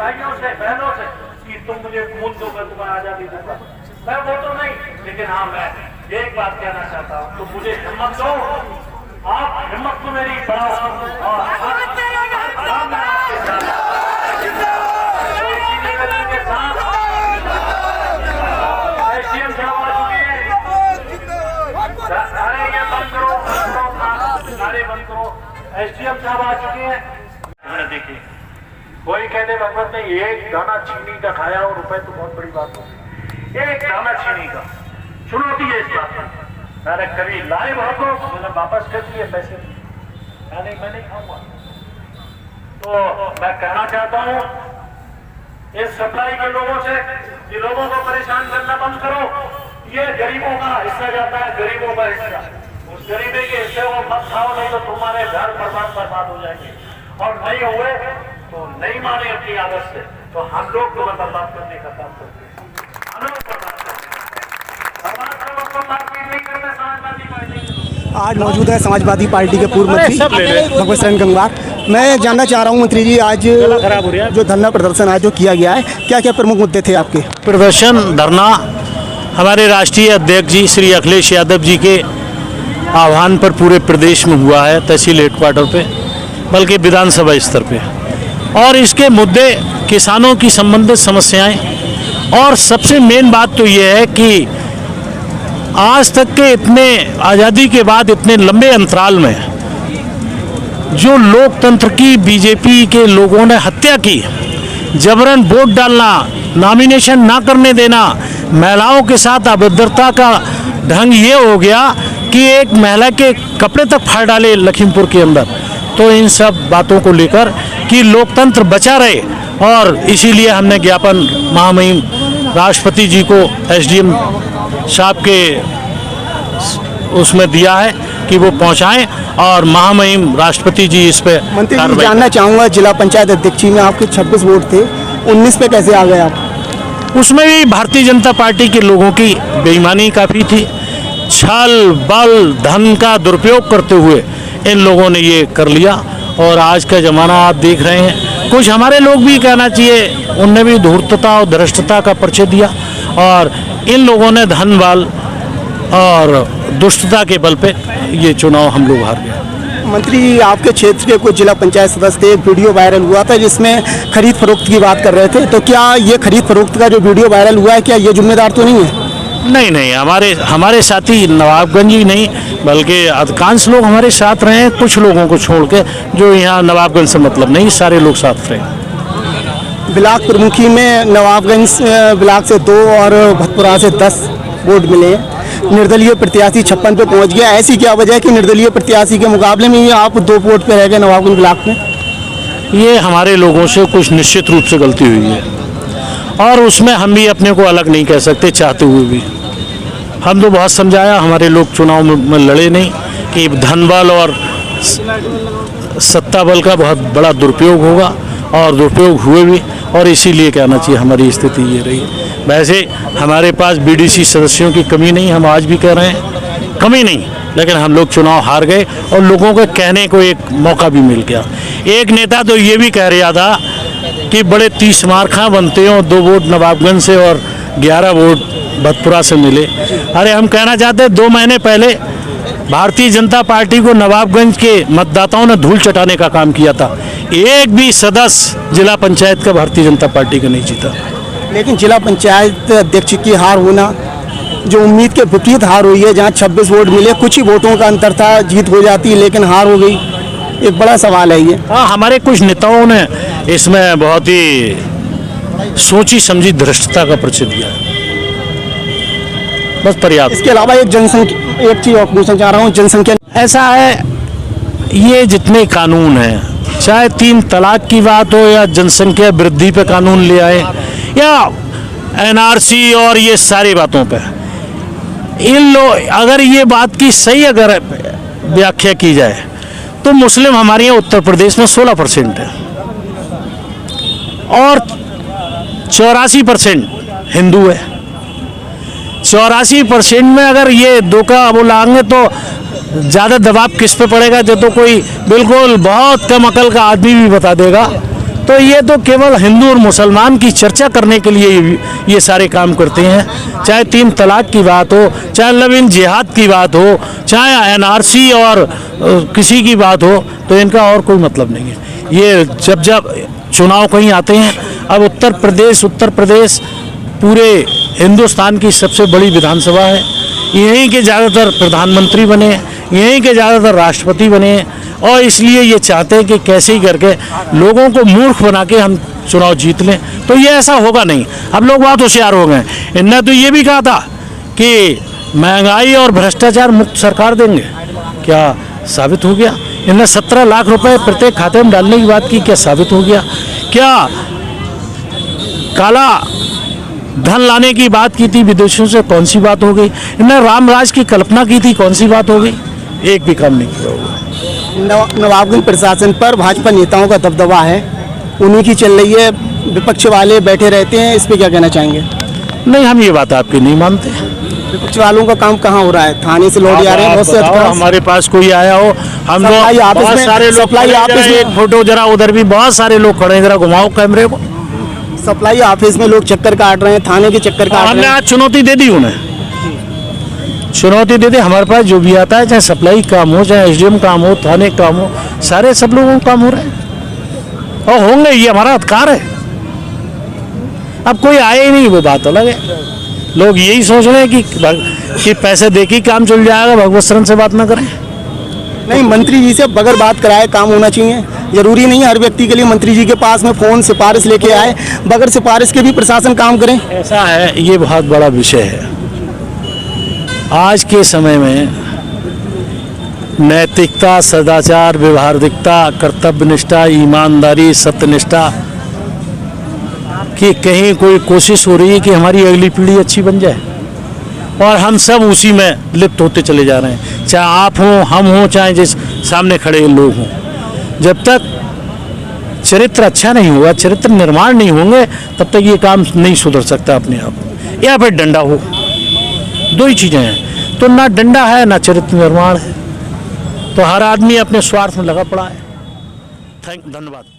भाइयों से, बहनों से कि तुम मुझे खून दो, मैं तुम्हें आजादी दूंगा, मैं वो तो नहीं, लेकिन हाँ मैं एक बात कहना चाहता हूँ, तो मुझे हिम्मत दो, आप हिम्मत तो मेरी बढ़ाओ और एसडीएम साहब आ चुके हैं, सारे ये बंद करो, सारे बंद करो, एसडीएम साहब आ चुके हैं। देखिए कोई कहते भगवत ने एक दाना चीनी का खाया और रुपए तो बहुत बड़ी बात होगी, एक दाना चीनी का चुनौती है इस बात में। मैंने कभी लाए बहुत लोग, मैंने वापस कर दिए पैसे, मैं नहीं खाऊंगा। तो मैं कहना चाहता हूँ इस सप्लाई के लोगों से कि लोगों को परेशान करना बंद करो, ये गरीबों का हिस्सा जाता है, गरीबों का हिस्सा, उस गरीबी के हिस्से को मत खाओ, नहीं तो तुम्हारे घर बर्बाद हो जाएंगे, और नहीं हुए तो नहीं माने अपनी आदत से, तो हम लोग तुम्हें बर्बाद करने का काम करते हैं, हम लोग बर्बाद नहीं करते। समाजवादी पार्टी आज मौजूद है समाजवादी पार्टी के पूर्व मंत्री भगवत शरण गंगवार। मैं जानना चाह रहा हूं मंत्री जी, आज जो धरना प्रदर्शन आज जो किया गया है, क्या क्या प्रमुख मुद्दे थे आपके? प्रदर्शन धरना हमारे राष्ट्रीय अध्यक्ष जी श्री अखिलेश यादव जी के आह्वान पर पूरे प्रदेश में हुआ है, तहसील हेडक्वार्टर पे, बल्कि विधानसभा स्तर पे, और इसके मुद्दे किसानों की संबंधित समस्याएं, और सबसे मेन बात तो ये है कि आज तक के इतने आज़ादी के बाद इतने लंबे अंतराल में जो लोकतंत्र की बीजेपी के लोगों ने हत्या की, जबरन वोट डालना, नॉमिनेशन ना करने देना, महिलाओं के साथ अभद्रता का ढंग ये हो गया कि एक महिला के कपड़े तक फाड़ डाले लखीमपुर के अंदर। तो इन सब बातों को लेकर कि लोकतंत्र बचा रहे, और इसीलिए हमने ज्ञापन महामहिम राष्ट्रपति जी को एसडीएम साहब के उसमें दिया है कि वो पहुंचाएं, और महामहिम राष्ट्रपति जी इस पे मंत्री जी जानना चाहूँगा, जिला पंचायत अध्यक्ष में आपके 26 वोट थे, 19 पे कैसे आ गए आप? उसमें भी भारतीय जनता पार्टी के लोगों की बेईमानी काफ़ी थी, छल बल धन का दुरुपयोग करते हुए इन लोगों ने ये कर लिया, और आज का ज़माना आप देख रहे हैं, कुछ हमारे लोग भी कहना चाहिए, उनने भी धूर्तता और भ्रष्टता का परिचय दिया, और इन लोगों ने धन बल और दुष्टता के बल पे ये चुनाव हम लोग हार गए। मंत्री, आपके क्षेत्र के कुछ जिला पंचायत सदस्य थे, एक वीडियो वायरल हुआ था जिसमें खरीद फरोख्त की बात कर रहे थे, तो क्या ये खरीद फरोख्त का जो वीडियो वायरल हुआ है, क्या ये जिम्मेदार तो नहीं है? नहीं, हमारे साथी नवाबगंज ही नहीं बल्कि अधिकांश लोग हमारे साथ रहे, कुछ लोगों को छोड़ के जो यहाँ नवाबगंज से मतलब नहीं, सारे लोग साथ रहे। ब्लॉक प्रमुखी में नवाबगंज ब्लॉक से 2 और भतपुरा से 10 वोट मिले, निर्दलीय प्रत्याशी 56 पे पहुंच गया। ऐसी क्या वजह है कि निर्दलीय प्रत्याशी के मुकाबले में ये आप 2 वोट पे रह गए नवाबगंज ब्लॉक में? ये हमारे लोगों से कुछ निश्चित रूप से गलती हुई है, और उसमें हम भी अपने को अलग नहीं कह सकते चाहते हुए भी। हम तो बहुत समझाया, हमारे लोग चुनाव में लड़े नहीं कि धन बल और सत्ता बल का बहुत बड़ा दुरुपयोग होगा, और दुरुपयोग हुए भी, और इसीलिए कहना चाहिए हमारी स्थिति ये रही। वैसे हमारे पास बीडीसी सदस्यों की कमी नहीं, हम आज भी कह रहे हैं कमी नहीं, लेकिन हम लोग चुनाव हार गए, और लोगों को कहने को एक मौका भी मिल गया। एक नेता तो ये भी कह रहा था कि बड़े 30 मार्खा बनते हो, 2 वोट नवाबगंज से और 11 वोट भतपुरा से मिले। अरे हम कहना चाहते हैं 2 महीने पहले भारतीय जनता पार्टी को नवाबगंज के मतदाताओं ने धूल चटाने का काम किया था, एक भी सदस्य जिला पंचायत का भारतीय जनता पार्टी का नहीं जीता। लेकिन जिला पंचायत अध्यक्ष की हार होना जो उम्मीद के विपरीत हार हुई है, जहां 26 वोट मिले, कुछ ही वोटों का अंतर था, जीत हो जाती लेकिन हार हो गई, एक बड़ा सवाल है ये। हाँ, हमारे कुछ नेताओं ने इसमें बहुत ही सोची समझी भ्रष्टता का परिचय दिया है, बस पर्याप्त। इसके अलावा एक चीज और पूछना चाह रहा हूँ, जनसंख्या ऐसा है, ये जितने कानून हैं, चाहे 3 तलाक की बात हो या जनसंख्या वृद्धि पे कानून ले आए या एनआरसी और ये सारी बातों पे, इन लोग अगर ये बात की सही अगर व्याख्या की जाए तो मुस्लिम हमारे यहाँ उत्तर प्रदेश में 16% है, और 84% हिंदू है। 84% में अगर ये 2 का वो लाएंगे तो ज़्यादा दबाव किस पे पड़ेगा, जो तो कोई बिल्कुल बहुत कम अकल का आदमी भी बता देगा। तो तो ये तो केवल हिंदू और मुसलमान की चर्चा करने के लिए ये सारे काम करते हैं। चाहे 3 तलाक की बात हो, चाहे लव इन जिहाद की बात हो, चाहे एनआरसी और किसी की बात हो, तो इनका और कोई मतलब नहीं है। ये जब जब चुनाव कहीं आते हैं, अब उत्तर प्रदेश पूरे हिंदुस्तान की सबसे बड़ी विधानसभा है, यहीं के ज़्यादातर प्रधानमंत्री बने, यहीं के ज़्यादातर राष्ट्रपति बने, और इसलिए ये चाहते हैं कि कैसे ही करके लोगों को मूर्ख बना के हम चुनाव जीत लें। तो ये ऐसा होगा नहीं। अब लोग बहुत होशियार हो गए। इनने तो ये भी कहा था कि महंगाई और भ्रष्टाचार मुक्त सरकार देंगे, क्या साबित हो गया? इनने 17 लाख रुपए प्रत्येक खाते में डालने की बात की, क्या साबित हो गया? क्या काला धन लाने की बात की थी विदेशों से, कौन सी बात हो गई? इन्होंने राम राज की कल्पना की थी, कौन सी बात हो गई? एक भी काम नहीं किया होगा। नवाबगंज प्रशासन पर भाजपा नेताओं का दबदबा है, उन्हीं की चल रही है, विपक्ष वाले बैठे रहते हैं, इस पे क्या कहना चाहेंगे? नहीं, हम ये बात आपकी नहीं मानते। विपक्ष वालों का काम कहाँ हो रहा है? थाने से लौट आ रहे हैं बहुत से अधिकारी। हमारे पास कोई आया हो, हम लोग बहुत सारे लोग, एक फोटो जरा उधर भी बहुत सारे लोग खड़े हैं, जरा घुमाओ कैमरे को। सप्लाई ऑफिस में लोग चक्कर काट रहे हैं, थाने के चक्कर काट रहे हमने हैं। आज चुनौती दे दी उन्हें, चुनौती दे दी। हमारे पास जो भी आता है, चाहे सप्लाई काम हो, चाहे एसडीएम काम हो, थाने काम हो, सारे सब लोगों को काम हो रहे हैं और होंगे, ये हमारा अधिकार है। अब कोई आए ही नहीं, वो बात अलग है। लोग यही सोच रहे हैं कि पैसे दे के काम चल जाएगा, भगवत शरण से बात ना करें। नहीं, मंत्री जी से बगैर बात कराए काम होना चाहिए। जरूरी नहीं हर व्यक्ति के लिए मंत्री जी के पास में फोन सिफारिश लेके आए, बगैर सिफारिश के भी प्रशासन काम करें। ऐसा है, ये बहुत बड़ा विषय है। आज के समय में नैतिकता, सदाचार, व्यवहारिकता, कर्तव्यनिष्ठा, ईमानदारी, सत्यनिष्ठा की कहीं कोई कोशिश हो रही है कि हमारी अगली पीढ़ी अच्छी बन जाए, और हम सब उसी में लिप्त होते चले जा रहे हैं। चाहे आप हों, हम हों, चाहे जिस सामने खड़े लोग हों। जब तक चरित्र अच्छा नहीं हुआ, चरित्र निर्माण नहीं होंगे, तब तक ये काम नहीं सुधर सकता अपने आप। या फिर डंडा हो, दो ही चीज़ें हैं। तो ना डंडा है, ना चरित्र निर्माण है, तो हर आदमी अपने स्वार्थ में लगा पड़ा है। धन्यवाद।